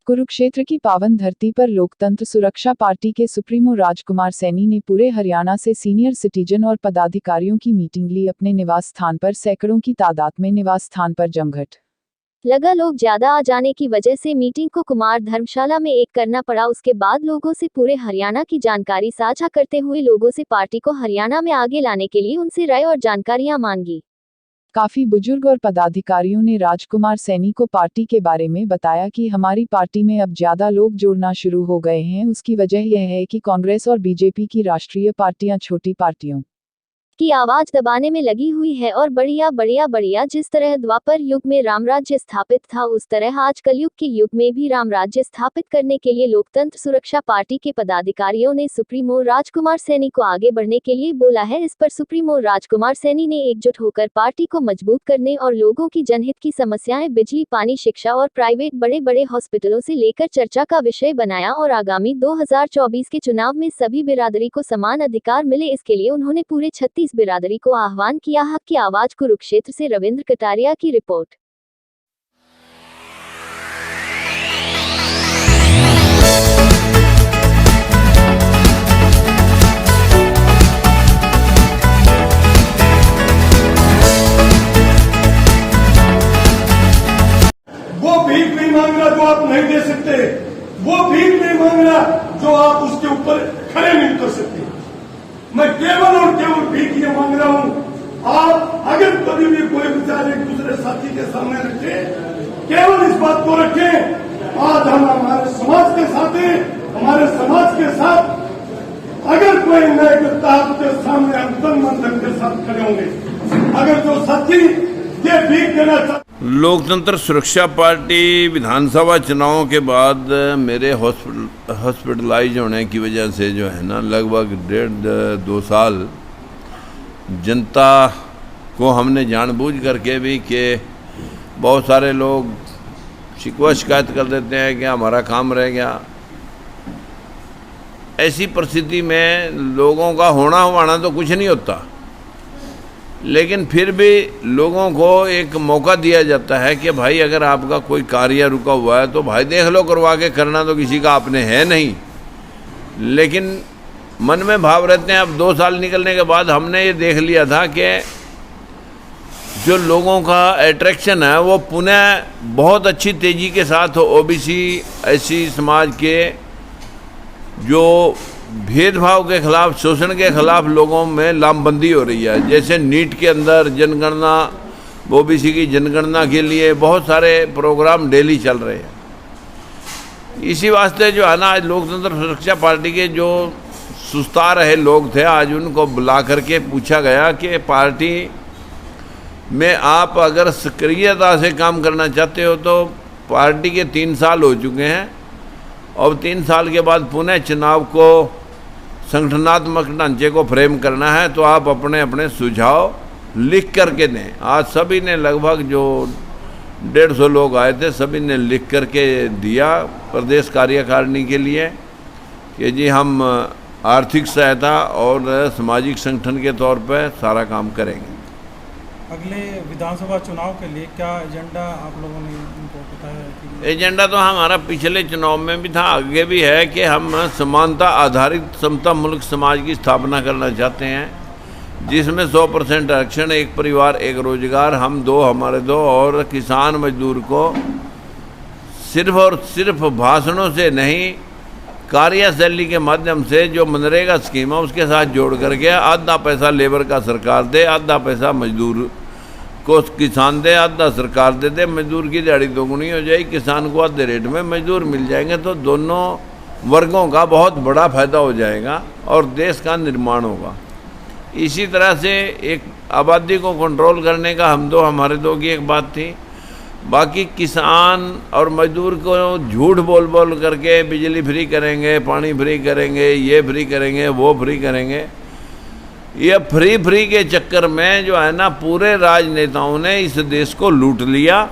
कुरुक्षेत्र की पावन धरती पर लोकतंत्र सुरक्षा पार्टी के सुप्रीमो राजकुमार सैनी ने पूरे हरियाणा से सीनियर सिटीजन और पदाधिकारियों की मीटिंग ली। अपने निवास स्थान पर सैकड़ों की तादाद में निवास स्थान पर जमघट लगा। लोग ज्यादा आ जाने की वजह से मीटिंग को कुमार धर्मशाला में एक करना पड़ा। उसके बाद लोगों से पूरे हरियाणा की जानकारी साझा करते हुए लोगों से पार्टी को हरियाणा में आगे लाने के लिए उनसे राय और जानकारियां मांगी। काफी बुजुर्ग और पदाधिकारियों ने राजकुमार सैनी को पार्टी के बारे में बताया कि हमारी पार्टी में अब ज्यादा लोग जुड़ना शुरू हो गए हैं। उसकी वजह यह है कि कांग्रेस और बीजेपी की राष्ट्रीय पार्टियां छोटी पार्टियों की आवाज दबाने में लगी हुई है और बढ़िया जिस तरह द्वापर युग में रामराज्य स्थापित था, उस तरह आज कलयुग के युग में भी रामराज्य स्थापित करने के लिए लोकतंत्र सुरक्षा पार्टी के पदाधिकारियों ने सुप्रीमो राजकुमार सैनी को आगे बढ़ने के लिए बोला है। इस पर सुप्रीमो राजकुमार सैनी ने एकजुट होकर पार्टी को मजबूत करने और लोगों की जनहित की समस्याएं बिजली, पानी, शिक्षा और प्राइवेट बड़े हॉस्पिटलों से लेकर चर्चा का विषय बनाया और आगामी 2024 के चुनाव में सभी बिरादरी को समान अधिकार मिले, इसके लिए उन्होंने पूरे 36 बिरादरी को आह्वान किया। हक की आवाज कुरुक्षेत्र से रविंद्र कटारिया की रिपोर्ट। वो भीख नहीं मांग रहा जो आप नहीं दे सकते, वो भीख नहीं मांग रहा जो आप उसके ऊपर खड़े नहीं उतर सकते। मैं केवल और केवल भीख ये मांग रहा हूं, आप अगर कभी भी कोई विचार एक दूसरे साथी के सामने रखें, केवल इस बात को रखें, आज हम हमारे समाज के साथ हैं, हमारे समाज के साथ अगर कोई न्याय करता है उसके सामने हम तन मन धन के साथ खड़े होंगे। अगर जो साथी ये भीख देना चाहते। लोकतंत्र सुरक्षा पार्टी विधानसभा चुनावों के बाद मेरे हॉस्पिटलाइज होने की वजह से जो है ना लगभग 1.5-2 साल जनता को हमने जानबूझ करके भी कि बहुत सारे लोग शिकवा शिकायत कर देते हैं कि हमारा काम रह गया। ऐसी परिस्थिति में लोगों का होना हुआना तो कुछ नहीं होता, लेकिन फिर भी लोगों को एक मौका दिया जाता है कि भाई अगर आपका कोई कार्य रुका हुआ है तो भाई देख लो, करवा के, करना तो किसी का आपने है नहीं। लेकिन मन में भाव रहते हैं। अब 2 साल निकलने के बाद हमने ये देख लिया था कि जो लोगों का अट्रैक्शन है वो पुनः बहुत अच्छी तेज़ी के साथ ओबीसी ऐसी समाज के जो भेदभाव के खिलाफ, शोषण के खिलाफ लोगों में लामबंदी हो रही है। जैसे नीट के अंदर जनगणना, ओबीसी की जनगणना के लिए बहुत सारे प्रोग्राम डेली चल रहे हैं। इसी वास्ते जो है ना आज लोकतंत्र सुरक्षा पार्टी के जो सुस्ता रहे लोग थे, आज उनको बुला करके पूछा गया कि पार्टी में आप अगर सक्रियता से काम करना चाहते हो तो पार्टी के 3 साल हो चुके हैं और 3 साल के बाद पुनः चुनाव को संगठनात्मक ढांचे को फ्रेम करना है, तो आप अपने अपने सुझाव लिख करके दें। आज सभी ने लगभग जो 150 लोग आए थे, सभी ने लिख करके दिया प्रदेश कार्यकारिणी के लिए कि जी हम आर्थिक सहायता और सामाजिक संगठन के तौर पर सारा काम करेंगे। अगले विधानसभा चुनाव के लिए क्या एजेंडा आप लोगों ने उनको बताया? एजेंडा तो हमारा पिछले चुनाव में भी था, आगे भी है कि हम समानता आधारित समता मुल्क समाज की स्थापना करना चाहते हैं, जिसमें 100% आरक्षण, एक परिवार एक रोजगार, हम दो हमारे दो, और किसान मजदूर को सिर्फ और सिर्फ भाषणों से नहीं, कार्यशैली के माध्यम से जो मनरेगा स्कीम है उसके साथ जोड़ करके आधा पैसा लेबर का सरकार दे, आधा पैसा मजदूर को किसान दे, आधा सरकार दे। मजदूर की दिहाड़ी दोगुनी हो जाएगी, किसान को आधे रेट में मजदूर मिल जाएंगे, तो दोनों वर्गों का बहुत बड़ा फायदा हो जाएगा और देश का निर्माण होगा। इसी तरह से एक आबादी को कंट्रोल करने का हम दो हमारे दो की एक बात थी। बाकी किसान और मजदूर को झूठ बोल करके बिजली फ्री करेंगे, पानी फ्री करेंगे, ये फ्री करेंगे, वो फ्री करेंगे, ये फ्री के चक्कर में जो है ना पूरे राजनेताओं ने इस देश को लूट लिया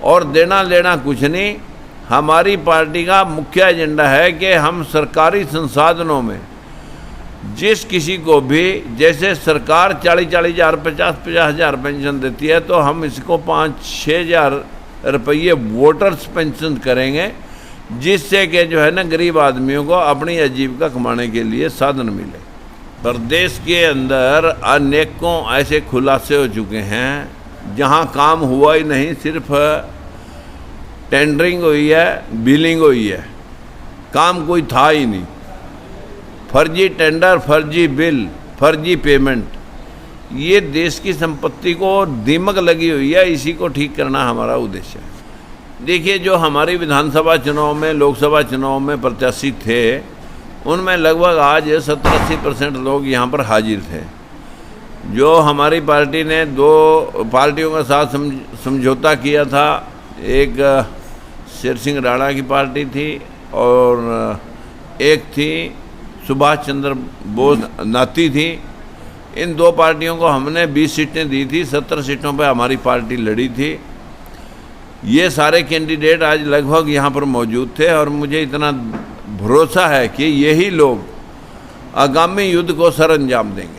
और देना लेना कुछ नहीं। हमारी पार्टी का मुख्य एजेंडा है कि हम सरकारी संसाधनों में जिस किसी को भी, जैसे सरकार 40-40 हज़ार 50-50 हज़ार पेंशन देती है, तो हम इसको 5-6 हज़ार रुपये वोटर्स पेंशन करेंगे, जिससे कि जो है ना गरीब आदमियों को अपनी आजीविका कमाने के लिए साधन मिले। प्रदेश के अंदर अनेकों ऐसे खुलासे हो चुके हैं जहां काम हुआ ही नहीं, सिर्फ टेंडरिंग हुई है, बिलिंग हुई है, काम कोई था ही नहीं। फर्जी टेंडर, फर्जी बिल, फर्जी पेमेंट, ये देश की संपत्ति को दीमक लगी हुई है। इसी को ठीक करना हमारा उद्देश्य है। देखिए, जो हमारी विधानसभा चुनाव में, लोकसभा चुनाव में प्रत्याशी थे, उनमें लगभग आज 70-80% लोग यहाँ पर हाजिर थे। जो हमारी पार्टी ने 2 पार्टियों के साथ समझौता किया था, एक शेर सिंह राणा की पार्टी थी और एक थी सुभाष चंद्र बोस नाती थी। इन 2 पार्टियों को हमने 20 सीटें दी थी, 70 सीटों पर हमारी पार्टी लड़ी थी। ये सारे कैंडिडेट आज लगभग यहाँ पर मौजूद थे और मुझे इतना भरोसा है कि यही लोग आगामी युद्ध को सर अंजाम देंगे।